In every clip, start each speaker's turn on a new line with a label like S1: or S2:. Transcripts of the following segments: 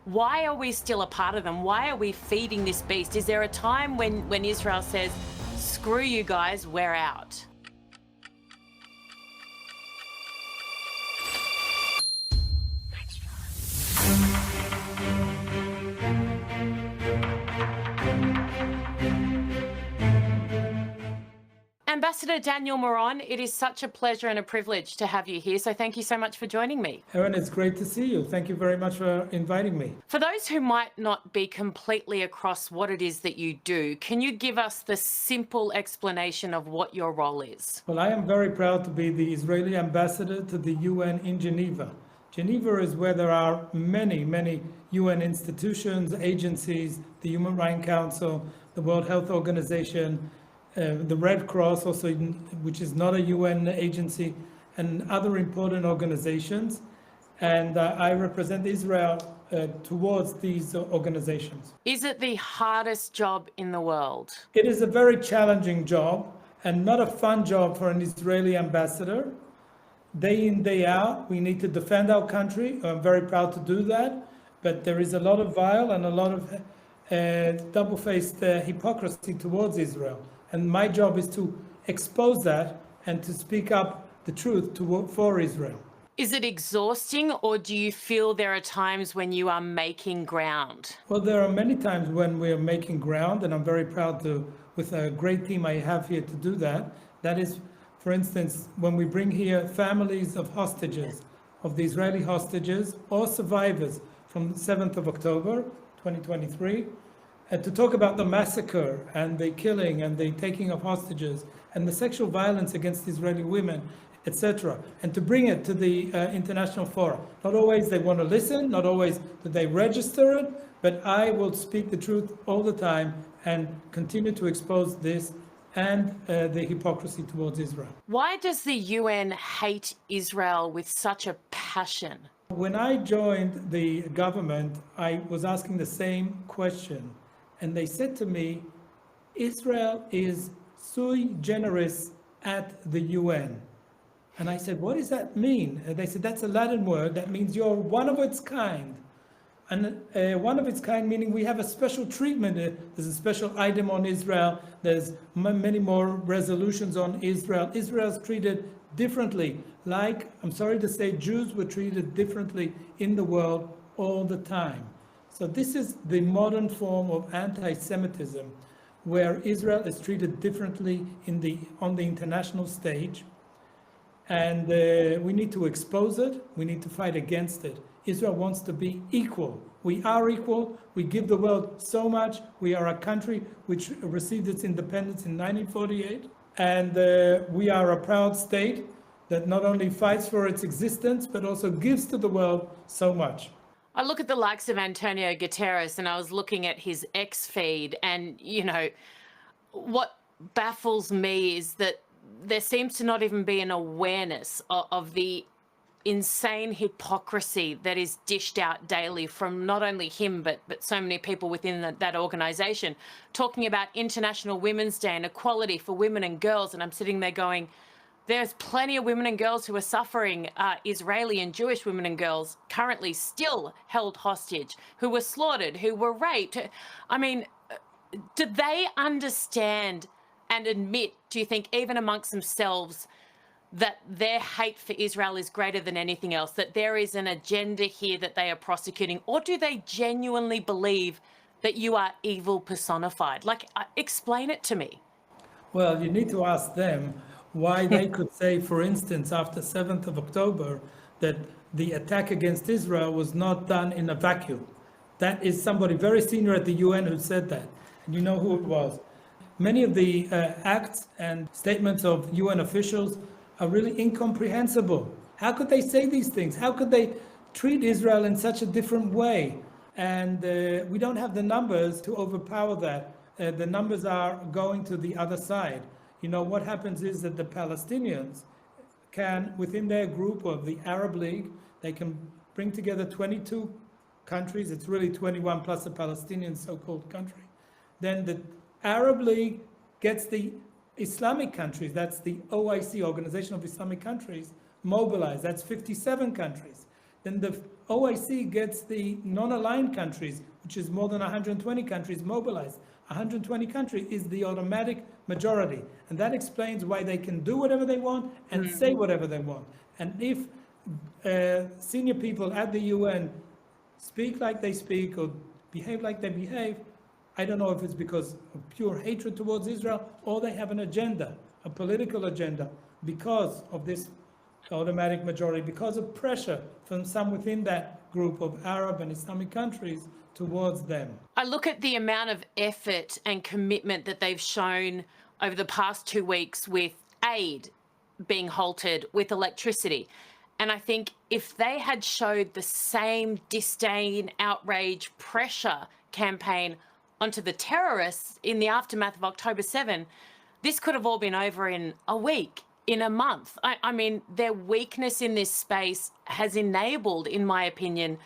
S1: Why are we still a part of them? Why are we feeding this beast? Is there a time when Israel says, screw you guys, we're out? Ambassador Daniel Meron, it is such a pleasure and a privilege to have you here. So thank you so much for joining me.
S2: Erin, it's great to see you. Thank you very much for inviting me.
S1: For those who might not be completely across what it is that you do, can you give us the simple explanation of what your role is?
S2: Well, I am very proud to be the Israeli ambassador to the UN in Geneva. Geneva is where there are many, many UN institutions, agencies, the Human Rights Council, the World Health Organization, the Red Cross, also, which is not a UN agency, and other important organizations. And I represent Israel towards these organizations.
S1: Is it the hardest job in the world?
S2: It is a very challenging job and not a fun job for an Israeli ambassador. Day in, day out, we need to defend our country. I'm very proud to do that. But there is a lot of vile and a lot of double-faced hypocrisy towards Israel. And my job is to expose that and to speak up the truth for Israel.
S1: Is it exhausting, or do you feel there are times when you are making ground?
S2: Well, there are many times when we are making ground, and I'm very proud to, with a great team I have here to do that. That is, for instance, when we bring here families of hostages, of the Israeli hostages or survivors from the 7th of October, 2023, to talk about the massacre and the killing and the taking of hostages and the sexual violence against Israeli women, etc., and to bring it to the international forum. Not always they want to listen, not always do they register it, but I will speak the truth all the time and continue to expose this and the hypocrisy towards Israel.
S1: Why does the UN hate Israel with such a passion?
S2: When I joined the government, I was asking the same question. And they said to me, Israel is sui generis at the UN. And I said, what does that mean? And they said, that's a Latin word. That means you're one of its kind. And one of its kind meaning we have a special treatment. There's a special item on Israel. There's many more resolutions on Israel. Israel's treated differently. Like, I'm sorry to say, Jews were treated differently in the world all the time. So this is the modern form of anti-Semitism, where Israel is treated differently on the international stage. And we need to expose it. We need to fight against it. Israel wants to be equal. We are equal. We give the world so much. We are a country which received its independence in 1948. And we are a proud state that not only fights for its existence, but also gives to the world so much.
S1: I look at the likes of Antonio Guterres, and I was looking at his X feed, and, you know, what baffles me is that there seems to not even be an awareness of the insane hypocrisy that is dished out daily from not only him, but so many people within that organization, talking about International Women's Day and equality for women and girls. And I'm sitting there going, there's plenty of women and girls who are suffering, Israeli and Jewish women and girls currently still held hostage, who were slaughtered, who were raped. I mean, do they understand and admit, do you think, even amongst themselves, that their hate for Israel is greater than anything else, that there is an agenda here that they are prosecuting? Or do they genuinely believe that you are evil personified? Like, explain it to me.
S2: Well, you need to ask them why they could say, for instance, after 7th of October, that the attack against Israel was not done in a vacuum. That is somebody very senior at the UN who said that. And you know who it was. Many of the acts and statements of UN officials are really incomprehensible. How could they say these things? How could they treat Israel in such a different way? And we don't have the numbers to overpower that. The numbers are going to the other side. You know, what happens is that the Palestinians can, within their group of the Arab League, they can bring together 22 countries. It's really 21 plus a Palestinian so-called country. Then the Arab League gets the Islamic countries, that's the OIC, Organization of Islamic Countries, mobilized. That's 57 countries. Then the OIC gets the non-aligned countries, which is more than 120 countries mobilized. 120 countries is the automatic majority. And that explains why they can do whatever they want and say whatever they want. And if senior people at the UN speak like they speak or behave like they behave, I don't know if it's because of pure hatred towards Israel or they have an agenda, a political agenda, because of this automatic majority, because of pressure from some within that group of Arab and Islamic countries towards them.
S1: I look at the amount of effort and commitment that they've shown over the past 2 weeks with aid being halted, with electricity. And I think if they had showed the same disdain, outrage, pressure campaign onto the terrorists in the aftermath of October 7, this could have all been over in a week, in a month. I mean, their weakness in this space has enabled, in my opinion,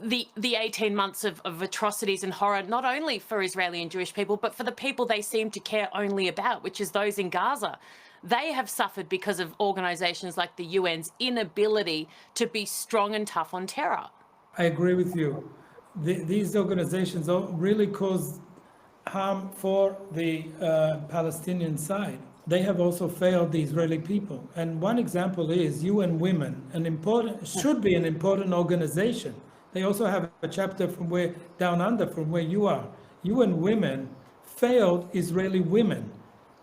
S1: the 18 months of atrocities and horror, not only for Israeli and Jewish people, but for the people they seem to care only about, which is those in Gaza. They have suffered because of organisations like the UN's inability to be strong and tough on terror.
S2: I agree with you. These organizations really cause harm for the Palestinian side. They have also failed the Israeli people. And one example is UN Women, should be an important organization. They also have a chapter from down under, from where you are. UN Women failed Israeli women.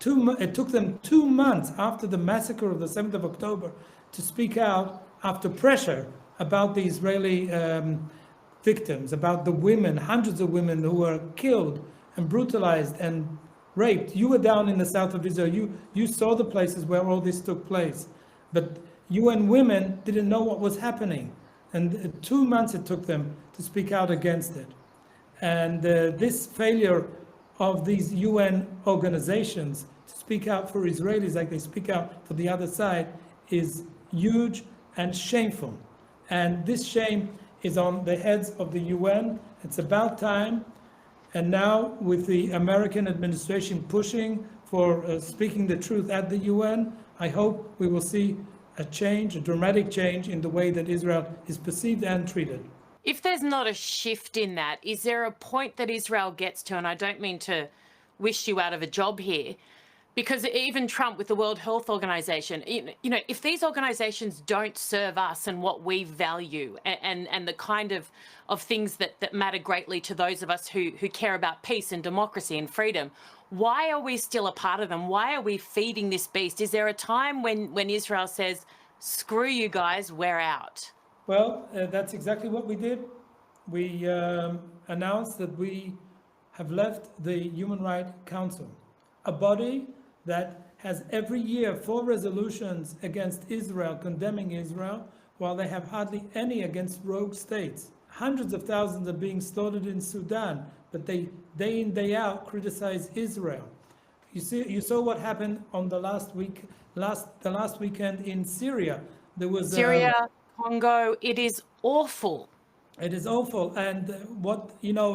S2: It took them 2 months after the massacre of the 7th of October to speak out after pressure about the Israeli victims, about the women, hundreds of women who were killed and brutalized and raped. You were down in the south of Israel. You saw the places where all this took place. But UN Women didn't know what was happening. And 2 months it took them to speak out against it. And this failure of these UN organizations to speak out for Israelis like they speak out for the other side is huge and shameful. And this shame is on the heads of the UN. It's about time. And now with the American administration pushing for speaking the truth at the UN, I hope we will see a change, a dramatic change in the way that Israel is perceived and treated.
S1: If there's not a shift in that, is there a point that Israel gets to, and I don't mean to wish you out of a job here, because even Trump with the World Health Organization, if these organizations don't serve us and what we value and the kind of things that matter greatly to those of us who care about peace and democracy and freedom, why are we still a part of them? Why are we feeding this beast? Is there a time when Israel says, screw you guys, we're out?
S2: Well, that's exactly what we did. We announced that we have left the Human Rights Council, a body that has every year 4 resolutions against Israel, condemning Israel, while they have hardly any against rogue states. Hundreds of thousands are being slaughtered in Sudan, but they day in, day out criticize Israel. You saw what happened on the last weekend in Syria. There was
S1: Syria, Congo, it is awful.
S2: It is awful. And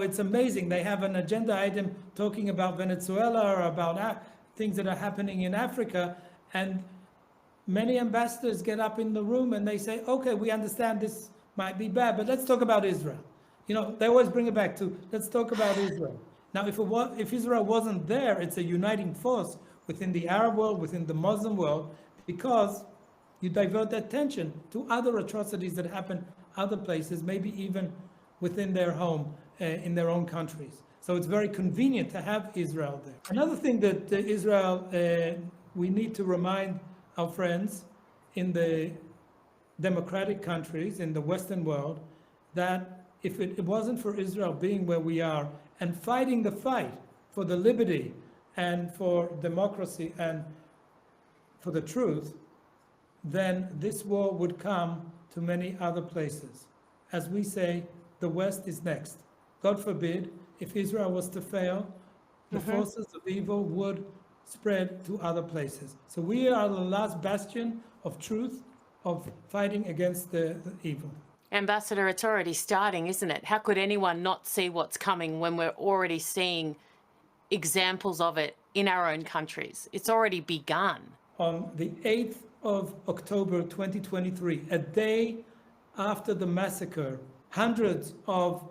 S2: it's amazing. They have an agenda item talking about Venezuela or about things that are happening in Africa. And many ambassadors get up in the room and they say, okay, we understand this might be bad, but let's talk about Israel. They always bring it back to, let's talk about Israel. Now, if Israel wasn't there, it's a uniting force within the Arab world, within the Muslim world, because you divert that attention to other atrocities that happen other places, maybe even within their home, in their own countries. So it's very convenient to have Israel there. Another thing that Israel, we need to remind our friends in the democratic countries, in the Western world, that if it wasn't for Israel being where we are and fighting the fight for the liberty and for democracy and for the truth, then this war would come to many other places. As we say, the West is next. God forbid, if Israel was to fail, the forces of evil would spread to other places. So we are the last bastion of truth, of fighting against the evil.
S1: Ambassador, it's already starting, isn't it? How could anyone not see what's coming when we're already seeing examples of it in our own countries? It's already begun.
S2: On the 8th of October 2023, a day after the massacre, hundreds of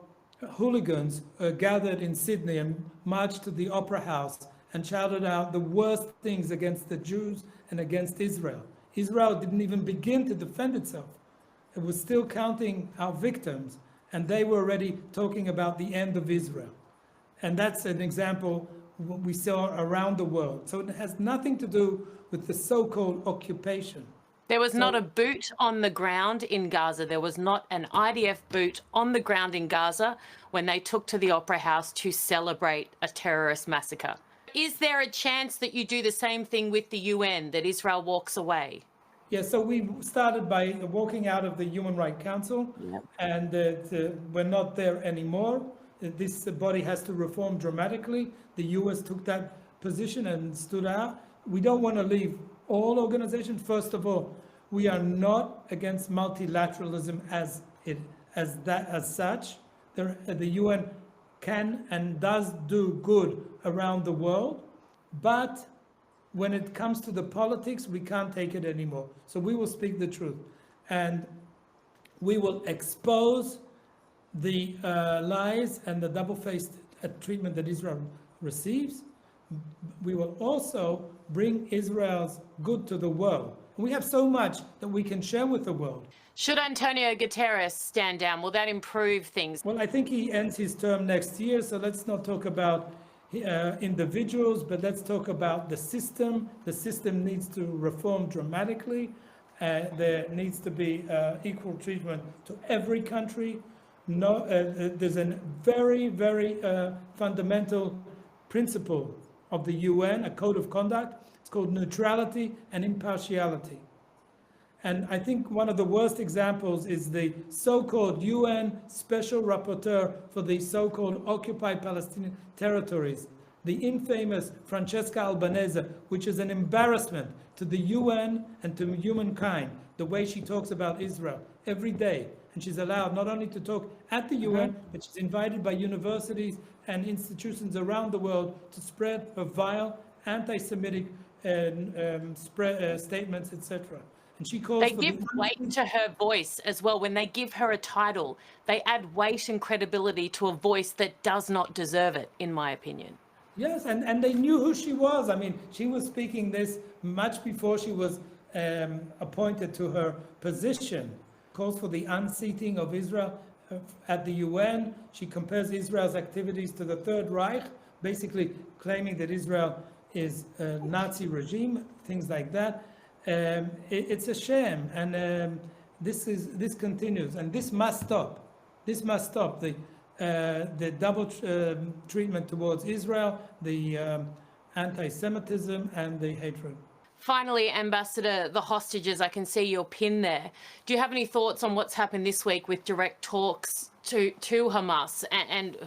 S2: hooligans gathered in Sydney and marched to the Opera House and shouted out the worst things against the Jews and against Israel. Israel didn't even begin to defend itself. It was still counting our victims, and they were already talking about the end of Israel. And that's an example we saw around the world. So it has nothing to do with the so-called occupation.
S1: There was not a boot on the ground in Gaza. There was not an IDF boot on the ground in Gaza when they took to the Opera House to celebrate a terrorist massacre. Is there a chance that you do the same thing with the UN, that Israel walks away?
S2: Yeah, so we started by walking out of the Human Rights Council, and we're not there anymore. This body has to reform dramatically. The US took that position and stood out. We don't want to leave all organizations. First of all, we are not against multilateralism as such. The UN can and does do good around the world, but when it comes to the politics, we can't take it anymore. So we will speak the truth, and we will expose the lies and the double-faced treatment that Israel receives. We will also bring Israel's good to the world. We have so much that we can share with the world.
S1: Should Antonio Guterres stand down? Will that improve things?
S2: Well, I think he ends his term next year, so let's not talk about individuals, but let's talk about the system. The system needs to reform dramatically. There needs to be equal treatment to every country. No, there's a very, very fundamental principle of the UN, a code of conduct. It's called neutrality and impartiality. And I think one of the worst examples is the so-called UN Special Rapporteur for the so-called occupied Palestinian territories, the infamous Francesca Albanese, which is an embarrassment to the UN and to humankind, the way she talks about Israel every day. And she's allowed not only to talk at the UN, but she's invited by universities and institutions around the world to spread her vile anti-Semitic statements, etc. And she calls
S1: they give weight to her voice as well. When they give her a title, they add weight and credibility to a voice that does not deserve it, in my opinion.
S2: Yes, and they knew who she was. I mean, she was speaking this much before she was appointed to her position. Calls for the unseating of Israel at the UN. She compares Israel's activities to the Third Reich, basically claiming that Israel is a Nazi regime, things like that. It's a shame, and this continues, and this must stop. This must stop. The double treatment towards Israel, the anti-Semitism, and the hatred.
S1: Finally, Ambassador, the hostages, I can see your pin there. Do you have any thoughts on what's happened this week with direct talks to Hamas and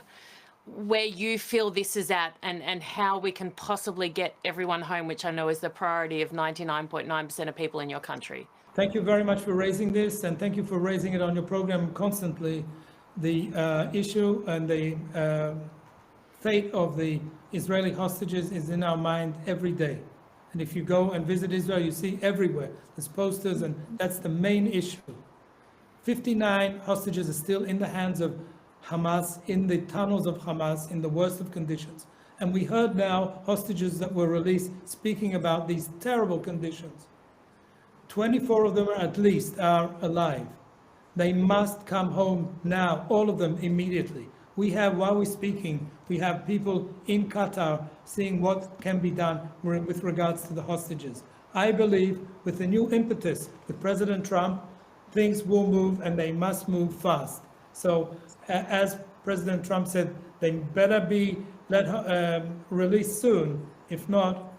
S1: where you feel this is at and how we can possibly get everyone home, which I know is the priority of 99.9% of people in your country?
S2: Thank you very much for raising this, and thank you for raising it on your program constantly. The issue and the fate of the Israeli hostages is in our mind every day. And if you go and visit Israel, you see everywhere there's posters, and that's the main issue. 59 hostages are still in the hands of Hamas, in the tunnels of Hamas, in the worst of conditions. And we heard now hostages that were released speaking about these terrible conditions. 24 of them at least are alive. They must come home now, all of them immediately. We have, while we're speaking, we have people in Qatar seeing what can be done with regards to the hostages. I believe with the new impetus with President Trump, things will move, and they must move fast. So as President Trump said, they better be released soon. If not,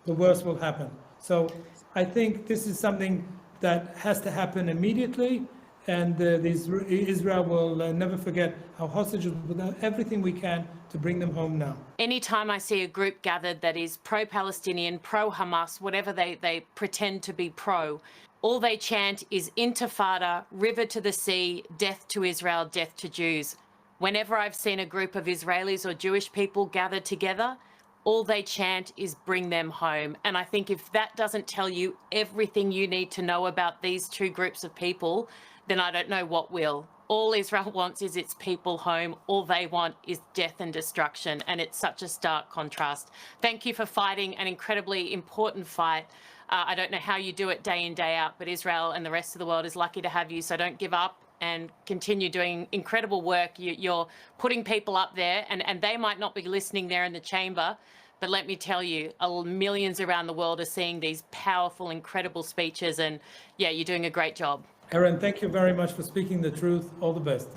S2: the worst will happen. So I think this is something that has to happen immediately. And Israel will never forget our hostages. We'll do everything we can to bring them home now.
S1: Anytime I see a group gathered that is pro-Palestinian, pro-Hamas, whatever they pretend to be pro, all they chant is intifada, river to the sea, death to Israel, death to Jews. Whenever I've seen a group of Israelis or Jewish people gathered together, all they chant is bring them home. And I think if that doesn't tell you everything you need to know about these two groups of people, then I don't know what will. All Israel wants is its people home. All they want is death and destruction. And it's such a stark contrast. Thank you for fighting an incredibly important fight. I don't know how you do it day in, day out, but Israel and the rest of the world is lucky to have you. So don't give up and continue doing incredible work. You're putting people up there, and they might not be listening there in the chamber, but let me tell you, millions around the world are seeing these powerful, incredible speeches. And yeah, you're doing a great job.
S2: Erin, thank you very much for speaking the truth. All the best.